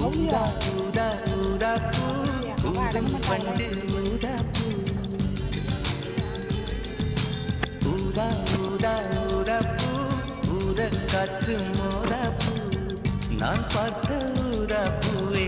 ஊதா ஊதா ஊதா பூ ஊதும் பண்டு ஊதா பூ ஊதா ஊதா ஊதா பூ ஊத காற்று மோதா பூ நான் பார்த்த ஊதா பூவே